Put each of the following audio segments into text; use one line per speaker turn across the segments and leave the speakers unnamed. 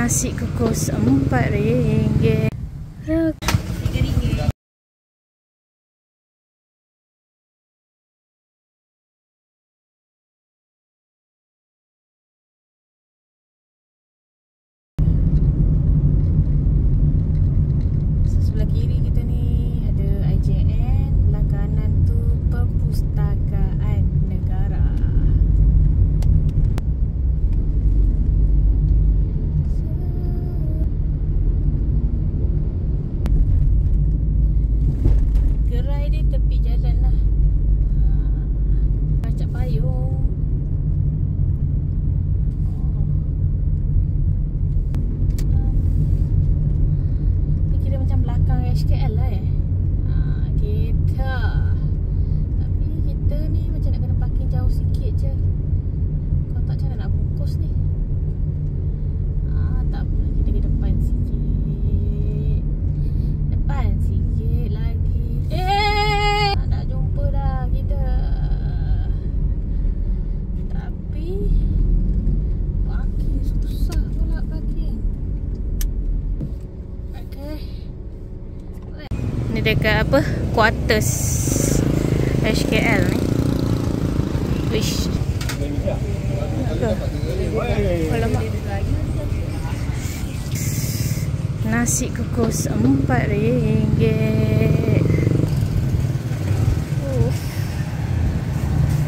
Nasi kukus RM4. Sebelah kiri kita ni ada IJN, belah kanan tu Perpustakaan Negara. Gerai dia tepi jalan lah. Pacak payung. Ni kira macam belakang HKL lah kita. Tapi kita ni macam nak kena parking jauh sikit je. Kalau tak macam mana nak bungkus ni. Tak apa, kita ke depan sikit. Depan sikit lagi. Nak jumpa dah kita. Tapi parking susah pula parking. Okay. Ni dekat apa? Quarters HKL ni. Wish. Alamak. Nasi kukus RM4.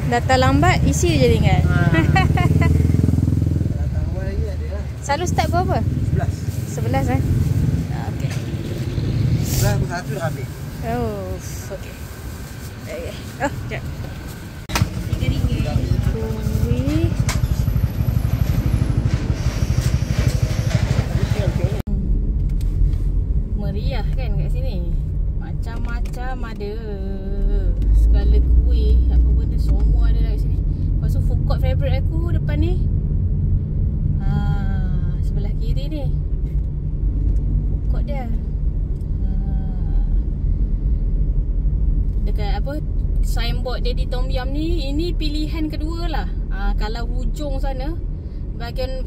Datang lambat, isi je ringan.
Datang awal lagi ada lah.
Selalu start berapa? 11 eh? Okay.
11 pukul 1 dah habis.
Oh, okay. Okay. Oh, sekejap. Kuih. Meriah kan kat sini. Macam-macam ada. Segala kuih, apa benda semua ada kat sini. Lepas tu food court favourite aku depan ni. Sebelah kiri ni. Food court dia. Dekat apa, signboard Daddy Tom Yum ni, ini pilihan kedua lah. Kalau hujung sana, bahagian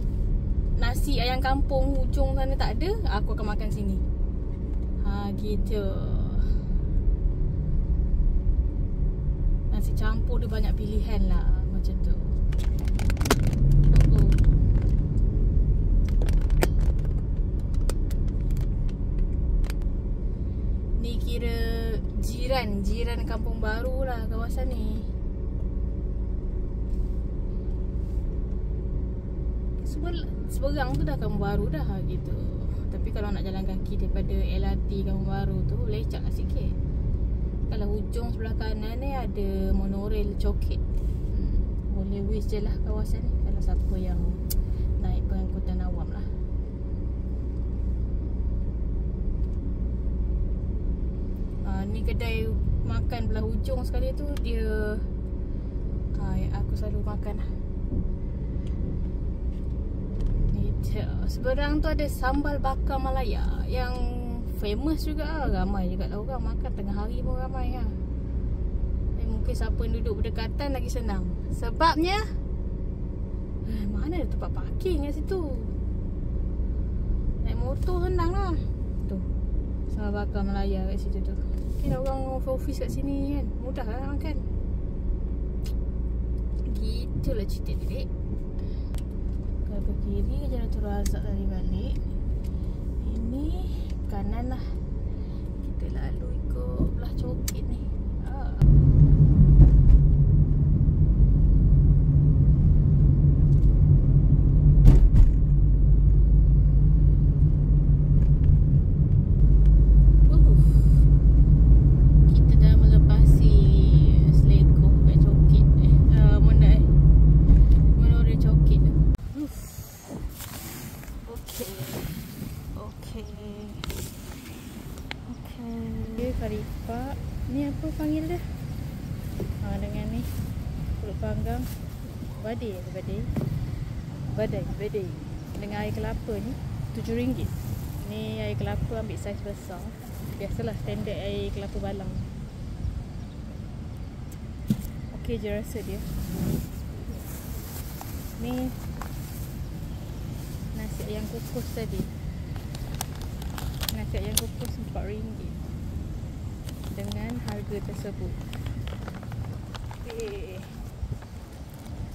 nasi ayam kampung hujung sana tak ada, aku akan makan sini. Gitu. Nasi campur dia banyak pilihan lah. Macam tu. Ni kira jiran kampung baru lah kawasan ni. Seberang tu dah kampung baru dah gitu. Tapi kalau nak jalan kaki daripada LRT kampung baru tu lecak lah sikit. Kalau hujung sebelah kanan ni ada monorail Coket. Boleh wish je lah kawasan ni kalau siapa yang naik pengangkutan awam lah. Ni kedai makan belah hujung sekali tu dia yang aku selalu makan lah. Seberang tu ada sambal bakar Malaya yang famous juga lah. Ramai juga lah orang makan, tengah hari pun ramai lah. Mungkin siapa yang duduk berdekatan lagi senang. Sebabnya mana ada tempat parking kat situ. Naik motor senang lah. Tu sambal bakar Malaya kat situ tu. Mungkin orang office kat sini kan, mudah lah makan. Gitulah cerita dia. Kalau ke kiri Jalan Tun Razak tadi balik. Ini kanan lah. Kita lalu ikut belah Coket ni. Kita dah melepasi Seleko kat Coket. Monorail Coket tu. Okay, Farifah. Ni apa panggil dia? Dengan ni pulut panggang badai. Dengan air kelapa ni RM7. Ni air kelapa ambil saiz besar. Biasalah standard air kelapa balang. Okey je rasa dia. Ni nasi nasi ayam kukus tadi. Nasi ayam kukus RM4 dengan harga tersebut.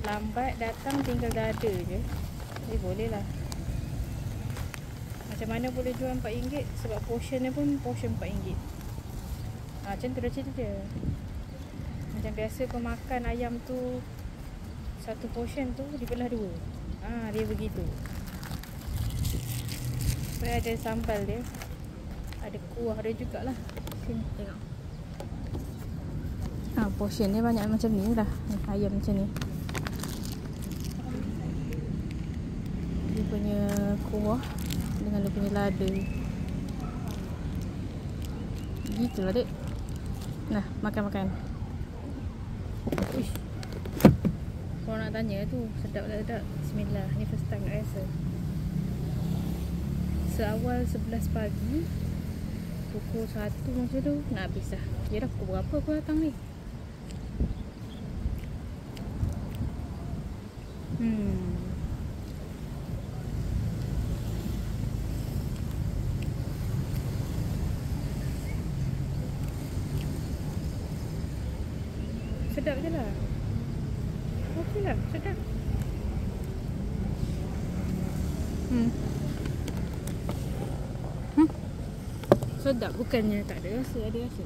Lambat datang tinggal dada je. Boleh lah. Macam mana boleh jual RM4? Sebab portionnya pun portion RM4. Macam tu dah cerita dia. Macam biasa pemakan ayam tu, satu portion tu dibelah dua. Dia begitu. Lepas ada sambal dia, ada kuah dia jugalah. Sini tengok. Portion dia banyak macam ni lah. Ayam macam ni. Dia punya kuah dengan dia punya lada. Gitulah dek. Nah, makan-makan. Uish. Kalau nak tanya tu, sedap tak sedap? Bismillah, ni first time nak rasa. Seawal 11 pagi, pukul 1 macam tu, nak habis dah. Dia dah pukul berapa aku datang ni? Sedap je lah. Okey lah, sedap. Sedap, bukannya tak ada rasa, ada rasa.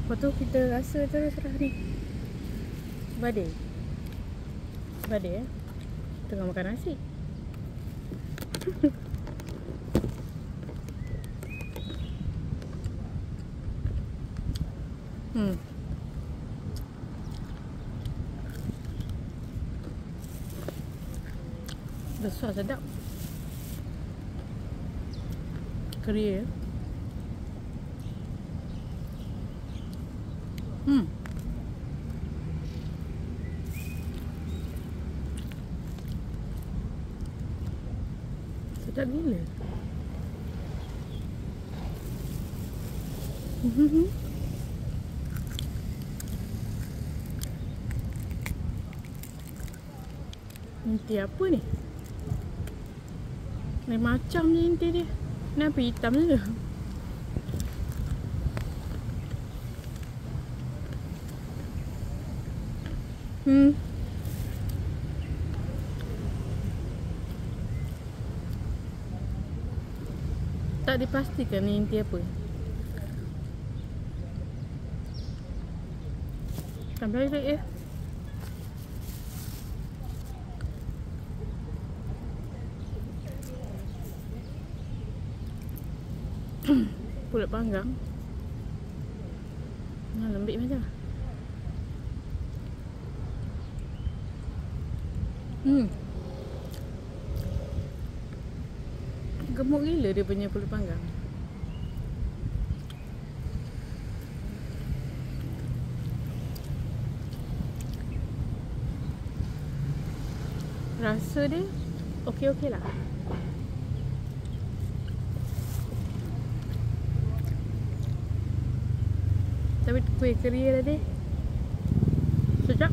Lepas tu kita rasa terus ni. Badai. Badai tengah makan nasi. Besar sedap. Kering. Sedap gila. Inti apa ni? Lain macam je inti dia. Kenapa hitam je? Tak dipastikan ni inti apa. Tambah lagi ya. Pulut panggang. Lembik macam. Gemuk gila dia punya pulut panggang. Rasa dia okey-okey lah. Tapi kuih kering tadi sedap.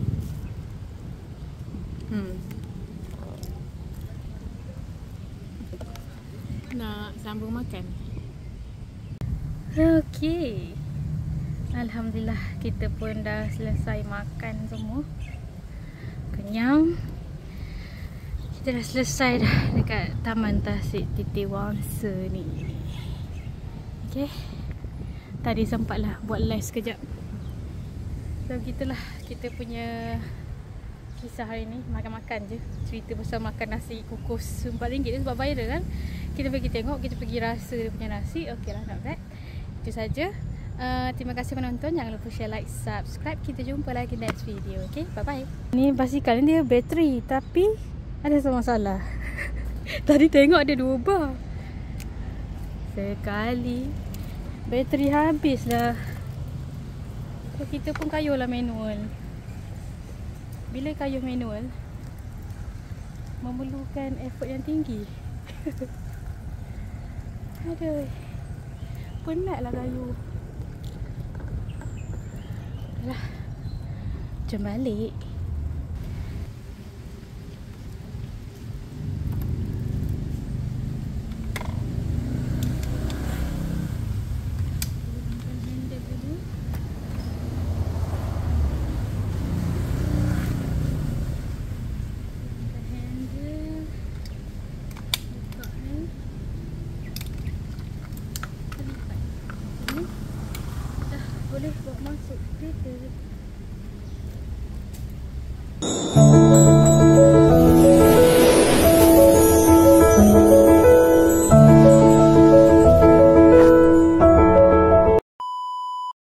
Nak sambung makan. Okey. Alhamdulillah kita pun dah selesai makan semua. Kenyang. Kita dah selesai dah dekat Taman Tasik Titi Wangsa ni. Okey. Tadi sempatlah buat live sekejap. So gitulah kita punya kisah hari ni. Makan-makan je. Cerita pasal makan nasi kukus RM4 tu sebab viral kan. Kita pergi tengok, kita pergi rasa dia punya nasi. Okey lah, not bad. Itu saja. Terima kasih penonton. Jangan lupa share, like, subscribe. Kita jumpa lagi next video. Okay, bye-bye. Ni basikal ni dia bateri, tapi ada satu masalah. Tadi tengok ada 2 bar. Sekali bateri habis lah. So kita pun kayuhlah manual. Bila kayuh manual memerlukan effort yang tinggi. Aduh, penatlah kayuh. Alah. Jom balik.